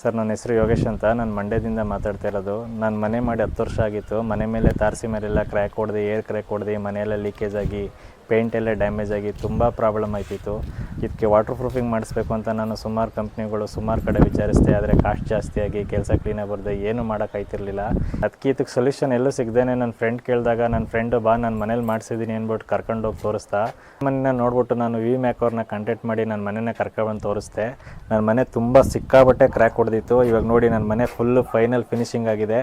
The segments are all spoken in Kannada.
ಸರ್ ನನ್ನ ಹೆಸರು ಯೋಗೇಶ್ ಅಂತ. ನಾನು ಮಂಡ್ಯದಿಂದ ಮಾತಾಡ್ತಾ ಇರೋದು. ನಾನು ಮನೆ ಮಾಡಿ 10 ವರ್ಷ ಆಗಿತ್ತು. ಮನೆ ಮೇಲೆ ತಾರಸಿ ಮೇಲೆಲ್ಲ ಕ್ರ್ಯಾಕ್ ಹೊಡೆದು, ಏರ್ ಕ್ರ್ಯಾಕ್ ಹೊಡೆದು, ಮನೆಯೆಲ್ಲ ಲೀಕೇಜ್ ಆಗಿ, ಪೇಂಟ್ ಎಲ್ಲ ಡ್ಯಾಮೇಜ್ ಆಗಿ ತುಂಬ ಪ್ರಾಬ್ಲಮ್ ಆಯ್ತಿತ್ತು. ಇದಕ್ಕೆ ವಾಟರ್ ಪ್ರೂಫಿಂಗ್ ಮಾಡಿಸ್ಬೇಕು ಅಂತ ನಾನು ಸುಮಾರು ಕಂಪ್ನಿಗಳು, ಸುಮಾರು ಕಡೆ ವಿಚಾರಿಸಿದೆ. ಆದರೆ ಕಾಸ್ಟ್ ಜಾಸ್ತಿ ಆಗಿ ಕೆಲಸ ಕ್ಲೀನಾಗಿ ಬರದೆ ಏನೂ ಮಾಡೋಕ್ಕಾಯ್ತಿರ್ಲಿಲ್ಲ. ಅದಕ್ಕೆ ಇದಕ್ಕೆ ಸೊಲ್ಯೂಷನ್ ಎಲ್ಲೂ ಸಿಗದೇನೆ ನನ್ನ ಫ್ರೆಂಡ್ ಕೇಳಿದಾಗ ನನ್ನ ಫ್ರೆಂಡು ಬಾ ನಾನು ಮನೇಲಿ ಮಾಡಿಸಿದ್ದೀನಿ ಅಂದ್ಬಿಟ್ಟು ಕರ್ಕೊಂಡೋಗಿ ತೋರಿಸ್ತಾ. ಮನೆಯ ನೋಡ್ಬಿಟ್ಟು ನಾನು ವಿಮ್ಯಾಕ್ ಅವ್ರನ್ನ ಕಾಂಟ್ಯಾಕ್ಟ್ ಮಾಡಿ ನನ್ನ ಮನೆಯ ಕರ್ಕೊಂಡ್ಬಂದು ತೋರಿಸ್ದೆ. ನನ್ನ ಮನೆ ತುಂಬ ಸಿಕ್ಕಾಬಟ್ಟೆ ಕ್ರ್ಯಾಕ್ ಹೊಡೆದಿತ್ತು. ಇವಾಗ ನೋಡಿ ನನ್ನ ಮನೆ ಫುಲ್ಲು ಫೈನಲ್ ಫಿನಿಶಿಂಗ್ ಆಗಿದೆ.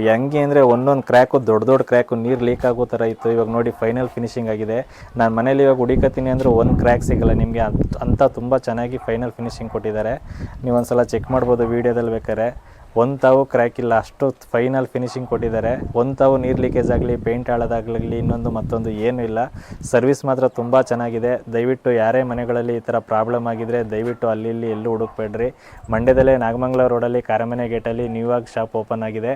ಹೆಂಗೆ ಅಂದರೆ ಒಂದೊಂದು ಕ್ರ್ಯಾಕು ದೊಡ್ಡ ಕ್ರ್ಯಾಕು ನೀರು ಲೀಕ್ ಆಗೋ ಥರ ಇತ್ತು. ಇವಾಗ ನೋಡಿ ಫೈನಲ್ ಫಿನಿಶಿಂಗ್ ಆಗಿದೆ. ನಾನು ಮನೇಲಿ ಇವಾಗ ಹುಡಿಕತ್ತೀನಿ ಅಂದರೆ ಒಂದು ಕ್ರ್ಯಾಕ್ ಸಿಗೋಲ್ಲ ನಿಮಗೆ ಅಂತ ತುಂಬ ಚೆನ್ನಾಗಿ ಫೈನಲ್ ಫಿನಿಶಿಂಗ್ ಕೊಟ್ಟಿದ್ದಾರೆ. ನೀವು ಒಂದು ಸಲ ಚೆಕ್ ಮಾಡ್ಬೋದು ವೀಡಿಯೋದಲ್ಲಿ ಬೇಕಾದ್ರೆ. ಒಂದು ತಾವು ಕ್ರ್ಯಾಕ್ ಇಲ್ಲ, ಅಷ್ಟು ಫೈನಲ್ ಫಿನಿಶಿಂಗ್ ಕೊಟ್ಟಿದ್ದಾರೆ. ಒಂದು ತಾವು ನೀರು ಲೀಕೇಜ್ ಆಗಲಿ, ಪೇಂಟ್ ಹಾಳೋದಾಗಲಿ, ಇನ್ನೊಂದು ಮತ್ತೊಂದು ಏನೂ ಇಲ್ಲ. ಸರ್ವಿಸ್ ಮಾತ್ರ ತುಂಬ ಚೆನ್ನಾಗಿದೆ. ದಯವಿಟ್ಟು ಯಾರೇ ಮನೆಗಳಲ್ಲಿ ಈ ಥರ ಪ್ರಾಬ್ಲಮ್ ಆಗಿದ್ದರೆ ದಯವಿಟ್ಟು ಅಲ್ಲಿ ಇಲ್ಲಿ ಎಲ್ಲೂ ಹುಡುಕ್ಬೇಡ್ರಿ. ಮಂಡ್ಯದಲ್ಲೇ ನಾಗಮಂಗಲ ರೋಡಲ್ಲಿ ಕಾರಮನೆ ಗೇಟಲ್ಲಿ ನ್ಯೂಯಾಗಿ ಶಾಪ್ ಓಪನ್ ಆಗಿದೆ.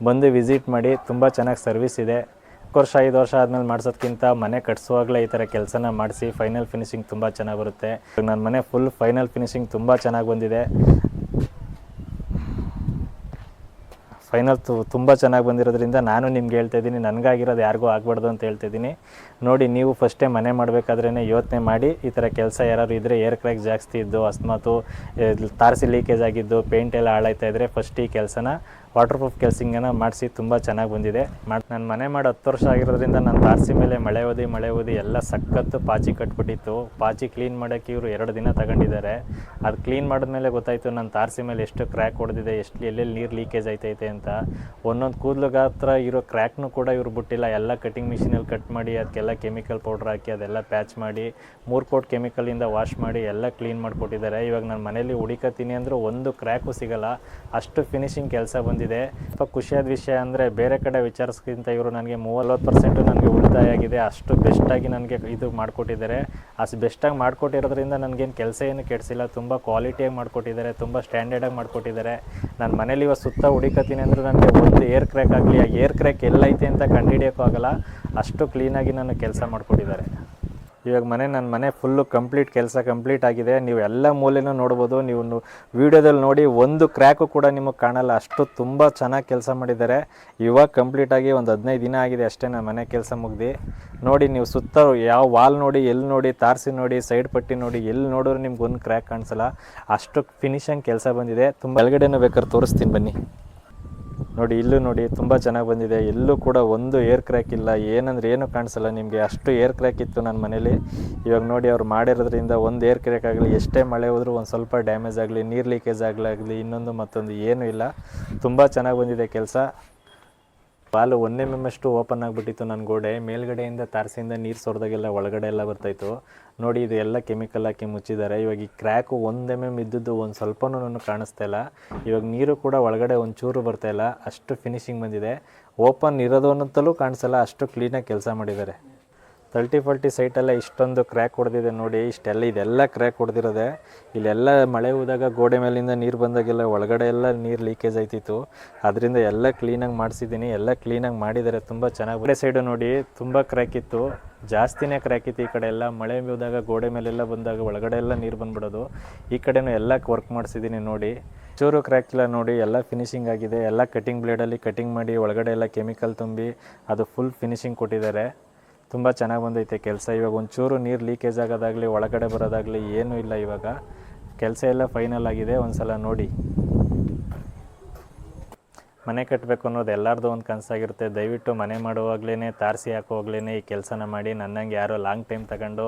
ಬಂದು ವಿಸಿಟ್ ಮಾಡಿ. ತುಂಬ ಚೆನ್ನಾಗಿ ಸರ್ವಿಸ್ ಇದೆ. 4 ವರ್ಷ 5 ವರ್ಷ ಆದಮೇಲೆ ಮಾಡಿಸೋದ್ಕಿಂತ ಮನೆ ಕಟ್ಸುವಾಗಲೇ ಈ ಥರ ಕೆಲಸನ ಮಾಡಿಸಿ ಫೈನಲ್ ಫಿನಿಶಿಂಗ್ ತುಂಬ ಚೆನ್ನಾಗಿ ಬರುತ್ತೆ. ನನ್ನ ಮನೆ ಫುಲ್ ಫೈನಲ್ ಫಿನಿಶಿಂಗ್ ತುಂಬ ಚೆನ್ನಾಗಿ ಬಂದಿದೆ. ತುಂಬ ಚೆನ್ನಾಗಿ ಬಂದಿರೋದ್ರಿಂದ ನಾನು ನಿಮ್ಗೆ ಹೇಳ್ತಾ ಇದ್ದೀನಿ, ನನಗಾಗಿರೋದು ಯಾರಿಗೂ ಆಗಬಾರ್ದು ಅಂತ ಹೇಳ್ತಿದ್ದೀನಿ. ನೋಡಿ, ನೀವು ಫಸ್ಟೇ ಮನೆ ಮಾಡಬೇಕಾದ್ರೇ ಯೋಚನೆ ಮಾಡಿ. ಈ ಥರ ಕೆಲಸ ಯಾರು ಇದ್ದರೆ, ಏರ್ ಕ್ರ್ಯಾಕ್ ಜಾಸ್ತಿ ಇದ್ದು, ಅಕಸ್ಮಾತು ತಾರಸಿ ಲೀಕೇಜ್ ಆಗಿದ್ದು, ಪೇಂಟ್ ಎಲ್ಲ ಹಾಳಾಯ್ತಾ ಇದ್ದರೆ ಫಸ್ಟ್ ಈ ಕೆಲಸನ ವಾಟರ್ ಪ್ರೂಫ್ ಕೆಲಸಿಂಗನ್ನು ಮಾಡಿಸಿ ತುಂಬ ಚೆನ್ನಾಗಿ ಬಂದಿದೆ. ನಾನು ಮನೆ ಮಾಡಿ 10 ವರ್ಷ ಆಗಿರೋದ್ರಿಂದ ನಾನು ತಾರಸಿ ಮೇಲೆ ಮಳೆ ಓದಿ ಎಲ್ಲ ಸಖತ್ತು ಪಾಚಿ ಕಟ್ಬಿಟ್ಟಿತ್ತು. ಪಾಚಿ ಕ್ಲೀನ್ ಮಾಡೋಕ್ಕೆ ಇವರು 2 ದಿನ ತಗೊಂಡಿದ್ದಾರೆ. ಅದು ಕ್ಲೀನ್ ಮಾಡಿದ್ಮೇಲೆ ಗೊತ್ತಾಯಿತು ನನ್ನ ತಾರಸಿ ಮೇಲೆ ಎಷ್ಟು ಕ್ರ್ಯಾಕ್ ಹೊಡೆದಿದೆ, ಎಲ್ಲೆಲ್ಲಿ ನೀರು ಲೀಕೇಜ್ ಆಯ್ತೈತೆ ಅಂತ. ಒಂದೊಂದು ಕೂದಲುಗ ಹತ್ರ ಇರೋ ಕ್ರ್ಯಾಕ್ನು ಕೂಡ ಇವರು ಬಿಟ್ಟಿಲ್ಲ. ಎಲ್ಲ ಕಟಿಂಗ್ ಮಿಷಿನಲ್ಲಿ ಕಟ್ ಮಾಡಿ ಅದಕ್ಕೆಲ್ಲ ಕೆಮಿಕಲ್ ಪೌಡ್ರ್ ಹಾಕಿ ಅದೆಲ್ಲ ಪ್ಯಾಚ್ ಮಾಡಿ 3 ಕೋಟ್ ಕೆಮಿಕಲಿಂದ ವಾಶ್ ಮಾಡಿ ಎಲ್ಲ ಕ್ಲೀನ್ ಮಾಡಿಕೊಟ್ಟಿದ್ದಾರೆ. ಇವಾಗ ನಾನು ಮನೇಲಿ ಹುಡಿಕತ್ತೀನಿ ಅಂದರೂ ಒಂದು ಕ್ರ್ಯಾಕು ಸಿಗೋಲ್ಲ, ಅಷ್ಟು ಫಿನಿಶಿಂಗ್ ಕೆಲಸ ಬಂದಿದೆ. ತುಂಬ ಖುಷಿಯಾದ ವಿಷಯ ಅಂದರೆ ಬೇರೆ ಕಡೆ ವಿಚಾರಿಸ್ಕಿಂತ ಇವರು ನನಗೆ 30% ನನಗೆ ಉಳಿತಾಯ ಆಗಿದೆ. ಅಷ್ಟು ಬೆಸ್ಟಾಗಿ ನನಗೆ ಇದು ಮಾಡಿಕೊಟ್ಟಿದ್ದಾರೆ. ಅಷ್ಟು ಬೆಸ್ಟಾಗಿ ಮಾಡಿಕೊಟ್ಟಿರೋದ್ರಿಂದ ನನಗೇನು ಕೆಲಸ ಏನು ಕೆಡಿಸಿಲ್ಲ. ತುಂಬ ಕ್ವಾಲಿಟಿಯಾಗಿ ಮಾಡಿಕೊಟ್ಟಿದ್ದಾರೆ, ತುಂಬ ಸ್ಟ್ಯಾಂಡರ್ಡಾಗಿ ಮಾಡಿಕೊಟ್ಟಿದ್ದಾರೆ. ನಾನು ಮನೇಲಿ ಇವಾಗ ಸುತ್ತ ಹುಡಿಕತ್ತೀನಿ ಅಂದರೆ ನನಗೆ ಒಂದು ಏರ್ ಕ್ರ್ಯಾಕ್ ಆಗಲಿ, ಆ ಏರ್ ಕ್ರ್ಯಾಕ್ ಎಲ್ಲೈತೆ ಅಂತ ಕಂಡುಹಿಡಿಯೋಕ್ಕೂ ಆಗಲ್ಲ. ಅಷ್ಟು ಕ್ಲೀನಾಗಿ ನನಗೆ ಕೆಲಸ ಮಾಡಿಕೊಟ್ಟಿದ್ದಾರೆ. ಇವಾಗ ನನ್ನ ಮನೆ ಫುಲ್ಲು ಕೆಲಸ ಕಂಪ್ಲೀಟ್ ಆಗಿದೆ. ನೀವು ಎಲ್ಲ ಮೂಲೆನೂ ನೋಡ್ಬೋದು. ನೀವು ವೀಡಿಯೋದಲ್ಲಿ ನೋಡಿ, ಒಂದು ಕ್ರ್ಯಾಕು ಕೂಡ ನಿಮಗೆ ಕಾಣಲ್ಲ. ಅಷ್ಟು ತುಂಬ ಚೆನ್ನಾಗಿ ಕೆಲಸ ಮಾಡಿದ್ದಾರೆ. ಇವಾಗ ಕಂಪ್ಲೀಟಾಗಿ ಒಂದು 15 ದಿನ ಆಗಿದೆ ಅಷ್ಟೇ ನನ್ನ ಮನೆ ಕೆಲಸ ಮುಗ್ದು. ನೋಡಿ, ನೀವು ಸುತ್ತ ಯಾವ ವಾಲ್ ನೋಡಿ, ಎಲ್ಲಿ ನೋಡಿ, ತಾರಸಿ ನೋಡಿ, ಸೈಡ್ ಪಟ್ಟಿ ನೋಡಿ, ಎಲ್ಲಿ ನೋಡಿದ್ರು ನಿಮ್ಗೆ ಒಂದು ಕ್ರ್ಯಾಕ್ ಕಾಣಿಸಲ್ಲ. ಅಷ್ಟು ಫಿನಿಶಿಂಗ್ ಕೆಲಸ ಬಂದಿದೆ. ತುಂಬ ಕೆಳಗಡೆನೂ ಬೇಕಾದ್ರೆ ತೋರಿಸ್ತೀನಿ ಬನ್ನಿ. ನೋಡಿ, ಇಲ್ಲೂ ನೋಡಿ ತುಂಬ ಚೆನ್ನಾಗಿ ಬಂದಿದೆ. ಎಲ್ಲೂ ಕೂಡ ಒಂದು ಏರ್ ಕ್ರ್ಯಾಕ್ ಇಲ್ಲ. ಏನಂದ್ರೆ ಏನು ಕಾಣಿಸಲ್ಲ ನಿಮಗೆ. ಅಷ್ಟು ಏರ್ ಕ್ರ್ಯಾಕ್ ಇತ್ತು ನನ್ನ ಮನೇಲಿ. ಇವಾಗ ನೋಡಿ, ಅವ್ರು ಮಾಡಿರೋದ್ರಿಂದ ಒಂದು ಏರ್ ಕ್ರ್ಯಾಕ್ ಆಗಲಿ, ಎಷ್ಟೇ ಮಳೆ ಹೋದರೂ ಒಂದು ಸ್ವಲ್ಪ ಡ್ಯಾಮೇಜ್ ಆಗಲಿ, ನೀರು ಲೀಕೇಜ್ ಆಗಲಿ, ಇನ್ನೊಂದು ಮತ್ತೊಂದು ಏನೂ ಇಲ್ಲ. ತುಂಬ ಚೆನ್ನಾಗಿ ಬಂದಿದೆ ಕೆಲಸ. ವಾಲು 1 mm ಅಷ್ಟು ಓಪನ್ ಆಗಿಬಿಟ್ಟಿತ್ತು ನನ್ನ ಗೋಡೆ. ಮೇಲ್ಗಡೆಯಿಂದ ತಾರಸಿಯಿಂದ ನೀರು ಸೋರ್ದಾಗೆಲ್ಲ ಒಳಗಡೆ ಎಲ್ಲ ಬರ್ತಾಯಿತ್ತು. ನೋಡಿ, ಇದು ಎಲ್ಲ ಕೆಮಿಕಲ್ ಹಾಕಿ ಮುಚ್ಚಿದ್ದಾರೆ. ಇವಾಗ ಈ ಕ್ರ್ಯಾಕು 1 mm ಇದ್ದದ್ದು ಒಂದು ಸ್ವಲ್ಪನೂ ನನಗೆ ಕಾಣಿಸ್ತಾ ಇಲ್ಲ. ಇವಾಗ ನೀರು ಕೂಡ ಒಳಗಡೆ ಒಂಚೂರು ಬರ್ತಾಯಿಲ್ಲ. ಅಷ್ಟು ಫಿನಿಶಿಂಗ್ ಬಂದಿದೆ. ಓಪನ್ ಇರೋದು ಅನ್ನಂತಲೂ ಕಾಣಿಸಲ್ಲ. ಅಷ್ಟು ಕ್ಲೀನಾಗಿ ಕೆಲಸ ಮಾಡಿದ್ದಾರೆ. 30-40 ಸೈಟೆಲ್ಲ ಇಷ್ಟೊಂದು ಕ್ರ್ಯಾಕ್ ಹೊಡೆದಿದೆ ನೋಡಿ. ಇದೆಲ್ಲ ಕ್ರ್ಯಾಕ್ ಹೊಡೆದಿರೋದೆ. ಇಲ್ಲೆಲ್ಲ ಮಳೆ ಹೋದಾಗ ಗೋಡೆ ಮೇಲಿಂದ ನೀರು ಬಂದಾಗೆಲ್ಲ ಒಳಗಡೆ ಎಲ್ಲ ನೀರು ಲೀಕೇಜ್ ಆಯ್ತಿತ್ತು. ಅದರಿಂದ ಎಲ್ಲ ಕ್ಲೀನಾಗಿ ಮಾಡಿಸಿದ್ದೀನಿ. ಎಲ್ಲ ಕ್ಲೀನಾಗಿ ಮಾಡಿದ್ದಾರೆ. ತುಂಬ ಚೆನ್ನಾಗಿ. ಗೋಡೆ ಸೈಡು ನೋಡಿ ತುಂಬ ಕ್ರ್ಯಾಕ್ ಇತ್ತು, ಜಾಸ್ತಿನೇ ಕ್ರ್ಯಾಕ್ ಇತ್ತು. ಈ ಕಡೆ ಎಲ್ಲ ಮಳೆ ಹೋದಾಗ ಗೋಡೆ ಮೇಲೆಲ್ಲ ಬಂದಾಗ ಒಳಗಡೆ ಎಲ್ಲ ನೀರು ಬಂದ್ಬಿಡೋದು. ಈ ಕಡೆನೂ ಎಲ್ಲ ವರ್ಕ್ ಮಾಡಿಸಿದ್ದೀನಿ ನೋಡಿ. ಚೂರು ಕ್ರ್ಯಾಕ್ ಇಲ್ಲ ನೋಡಿ. ಎಲ್ಲ ಫಿನಿಶಿಂಗ್ ಆಗಿದೆ. ಎಲ್ಲ ಕಟಿಂಗ್ ಬ್ಲೇಡಲ್ಲಿ ಕಟಿಂಗ್ ಮಾಡಿ ಒಳಗಡೆ ಎಲ್ಲ ಕೆಮಿಕಲ್ ತುಂಬಿ ಅದು ಫುಲ್ ಫಿನಿಶಿಂಗ್ ಕೊಟ್ಟಿದ್ದಾರೆ. ತುಂಬ ಚೆನ್ನಾಗಿ ಬಂದೈತೆ ಕೆಲಸ. ಇವಾಗ ಒಂಚೂರು ನೀರು ಲೀಕೇಜ್ ಆಗೋದಾಗಲಿ, ಒಳಗಡೆ ಬರೋದಾಗಲಿ ಏನೂ ಇಲ್ಲ. ಇವಾಗ ಕೆಲಸ ಎಲ್ಲ ಫೈನಲ್ ಆಗಿದೆ. ಒಂದು ಸಲ ನೋಡಿ. ಮನೆ ಕಟ್ಟಬೇಕು ಅನ್ನೋದು ಎಲ್ಲರದ್ದು ಒಂದು ಕನಸಾಗಿರುತ್ತೆ. ದಯವಿಟ್ಟು ಮನೆ ಮಾಡುವಾಗಲೇ, ತಾರಸಿ ಹಾಕುವಾಗಲೇ ಈ ಕೆಲಸನ ಮಾಡಿ. ನನ್ನಂಗೆ ಯಾರೋ ಲಾಂಗ್ ಟೈಮ್ ತಗೊಂಡು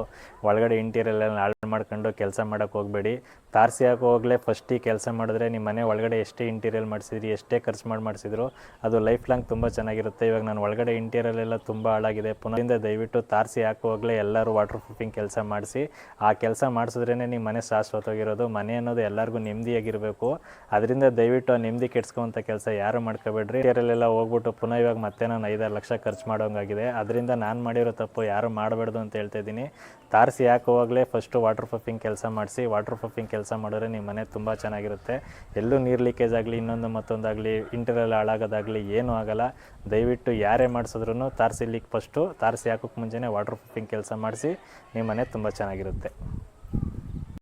ಒಳಗಡೆ ಇಂಟೀರಿಯರ್ ಎಲ್ಲ ಹಾಳು ಮಾಡ್ಕೊಂಡು ಕೆಲಸ ಮಾಡೋಕ್ಕೆ ಹೋಗಬೇಡಿ. ತಾರಸಿ ಹಾಕುವಾಗಲೇ ಫಸ್ಟ್ ಈ ಕೆಲಸ ಮಾಡಿದ್ರೆ ನಿಮ್ಮ ಮನೆ ಒಳಗಡೆ ಎಷ್ಟೇ ಇಂಟೀರಿಯರ್ ಮಾಡಿಸಿದ್ರಿ, ಎಷ್ಟೇ ಖರ್ಚು ಮಾಡಿಸಿದ್ರು ಅದು ಲೈಫ್ ಲಾಂಗ್ ತುಂಬ ಚೆನ್ನಾಗಿರುತ್ತೆ. ಇವಾಗ ನಾನು ಒಳಗಡೆ ಇಂಟೀರಿಯರೆಲ್ಲ ತುಂಬ ಹಾಳಾಗಿದೆ. ಪುನಃ ದಯವಿಟ್ಟು ತಾರಸಿ ಹಾಕುವಾಗಲೇ ಎಲ್ಲರೂ ವಾಟರ್ ಪ್ರೂಫಿಂಗ್ ಕೆಲಸ ಮಾಡಿಸಿ. ಆ ಕೆಲಸ ಮಾಡಿಸಿದ್ರೇ ನಿಮ್ಮ ಮನೆ ಶಾಶ್ವತವಾಗಿರೋದು. ಮನೆ ಅನ್ನೋದು ಎಲ್ಲರಿಗೂ ನೆಮ್ಮದಿಯಾಗಿರಬೇಕು. ಅದರಿಂದ ದಯವಿಟ್ಟು ಆ ನೆಮ್ಮದಿ ಕೆಡ್ಸ್ಕೊವಂಥ ಕೆಲಸ ಯಾರು ಮಾಡ್ಕೋಬೇಡ್ರಿ. ಇಂಟೀರಿಯರೆಲ್ಲ ಹೋಗ್ಬಿಟ್ಟು ಪುನಃ ಇವಾಗ ಮತ್ತೆ ನಾನು 5-6 ಲಕ್ಷ ಖರ್ಚು ಮಾಡೋಂಗಾಗಿದೆ. ಅದರಿಂದ ನಾನು ಮಾಡಿರೋ ತಪ್ಪು ಯಾರು ಮಾಡಬಾರ್ದು ಅಂತ ಹೇಳ್ತಾ ಇದ್ದೀನಿ. ತಾರಸಿ ಹಾಕುವಾಗಲೇ ಫಸ್ಟು ವಾಟರ್ ಪ್ರೂಫಿಂಗ್ ಕೆಲಸ ಮಾಡಿಸಿ. ವಾಟರ್ ಪ್ರೂಫಿಂಗ್ ಕೆಲಸ ಮಾಡಿದ್ರೆ ನಿಮ್ಮ ಮನೆ ತುಂಬ ಚೆನ್ನಾಗಿರುತ್ತೆ. ಎಲ್ಲೂ ನೀರು ಲೀಕೇಜ್ ಆಗಲಿ, ಇನ್ನೊಂದು ಮತ್ತೊಂದಾಗಲಿ, ಇಂಟೀರಿಯರ್ ಹಾಳಾಗೋದಾಗಲಿ ಏನೂ ಆಗಲ್ಲ. ದಯವಿಟ್ಟು ಯಾರೇ ಮಾಡಿಸಿದ್ರು ತಾರಸಿ ಹಾಕೋಕ್ಕೆ ಮುಂಚೆನೇ ವಾಟರ್ ಪ್ರೂಫಿಂಗ್ ಕೆಲಸ ಮಾಡಿಸಿ. ನಿಮ್ಮ ಮನೆ ತುಂಬ ಚೆನ್ನಾಗಿರುತ್ತೆ.